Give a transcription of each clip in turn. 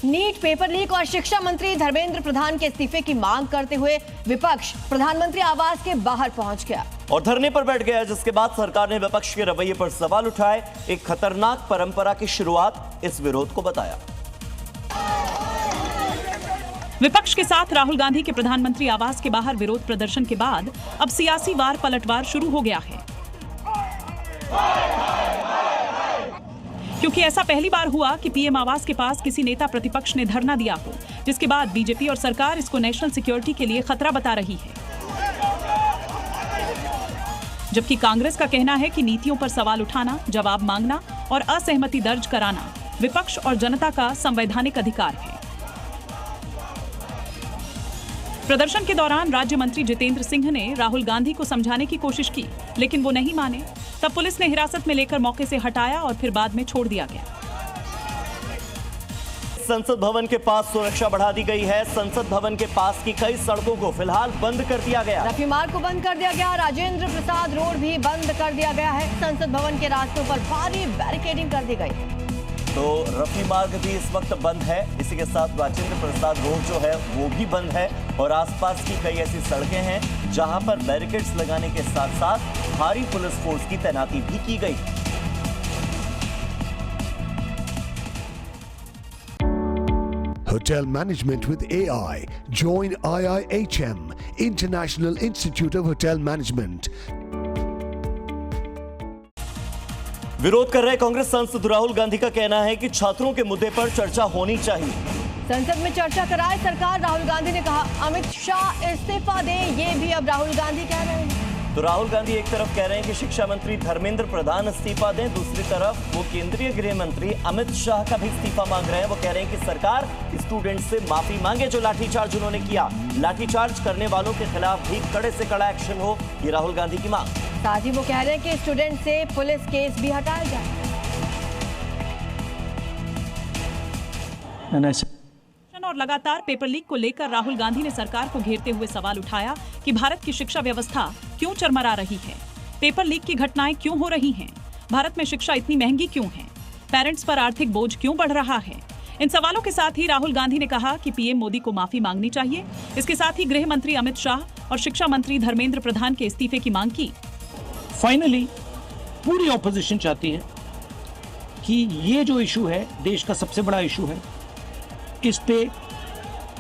NEET paper leak और शिक्षा मंत्री धर्मेंद्र प्रधान के इस्तीफे की मांग करते हुए विपक्ष प्रधानमंत्री आवास के बाहर पहुंच गया और धरने पर बैठ गया, जिसके बाद सरकार ने विपक्ष के रवैये पर सवाल उठाए। एक खतरनाक परंपरा की शुरुआत इस विरोध को बताया। विपक्ष के साथ राहुल गांधी के प्रधानमंत्री आवास के बाहर विरोध प्रदर्शन के बाद अब सियासी वार पलटवार शुरू हो गया है, क्योंकि ऐसा पहली बार हुआ कि पीएम आवास के पास किसी नेता प्रतिपक्ष ने धरना दिया हो, जिसके बाद बीजेपी और सरकार इसको नेशनल सिक्योरिटी के लिए खतरा बता रही है। जबकि कांग्रेस का कहना है कि नीतियों पर सवाल उठाना, जवाब मांगना और असहमति दर्ज कराना विपक्ष और जनता का संवैधानिक अधिकार है। प्रदर्शन के दौरान राज्य मंत्री जितेंद्र सिंह ने राहुल गांधी को समझाने की कोशिश की, लेकिन वो नहीं माने। तब पुलिस ने हिरासत में लेकर मौके से हटाया और फिर बाद में छोड़ दिया गया। संसद भवन के पास सुरक्षा बढ़ा दी गई है। संसद भवन के पास की कई सड़कों को फिलहाल बंद कर दिया गया। रफी मार्ग को बंद कर दिया गया। राजेंद्र प्रसाद रोड भी बंद कर दिया गया है। संसद भवन के रास्तों पर भारी बैरिकेडिंग कर दी गई। तो रफी मार्ग भी इस वक्त बंद है। इसी के साथ राजेंद्र प्रसाद रोड जो है वो भी बंद है और आसपास की कई ऐसी सड़कें हैं जहां पर बैरिकेड्स लगाने के साथ साथ भारी पुलिस फोर्स की तैनाती भी की गई। Hotel Management with AI. Join IIHM, International Institute of Hotel Management. विरोध कर रहे कांग्रेस सांसद राहुल गांधी का कहना है कि छात्रों के मुद्दे पर चर्चा होनी चाहिए। संसद में चर्चा कराए सरकार, राहुल गांधी ने कहा। अमित शाह इस्तीफा दें, ये भी अब राहुल गांधी कह रहे हैं। तो राहुल गांधी एक तरफ कह रहे हैं कि शिक्षा मंत्री धर्मेंद्र प्रधान इस्तीफा दें, दूसरी तरफ वो केंद्रीय गृह मंत्री अमित शाह का भी इस्तीफा मांग रहे हैं। वो कह रहे हैं कि सरकार स्टूडेंट से माफी मांगे जो लाठीचार्ज उन्होंने किया। लाठीचार्ज करने वालों के खिलाफ भी कड़े से कड़ा एक्शन हो, ये राहुल गांधी की मांग। साथ ही वो कह रहे हैं कि स्टूडेंट से पुलिस केस भी हटाया जाए। और लगातार पेपर लीक को लेकर राहुल गांधी ने सरकार को घेरते हुए सवाल उठाया कि भारत की शिक्षा व्यवस्था क्यों चरमरा रही है, पेपर लीक की घटनाएं क्यों हो रही हैं, भारत में शिक्षा इतनी महंगी क्यों है, पेरेंट्स पर आर्थिक बोझ क्यों बढ़ रहा है। इन सवालों के साथ ही राहुल गांधी ने कहा कि पीएम मोदी को माफी मांगनी चाहिए। इसके साथ ही गृह मंत्री अमित शाह और शिक्षा मंत्री धर्मेंद्र प्रधान के इस्तीफे की मांग की। फाइनली पूरी ऑपोजिशन चाहती है कि ये जो इशू है देश का सबसे बड़ा इशू है, इस पे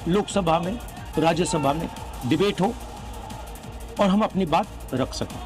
लोकसभा में, राज्यसभा में डिबेट हो और हम अपनी बात रख सकें।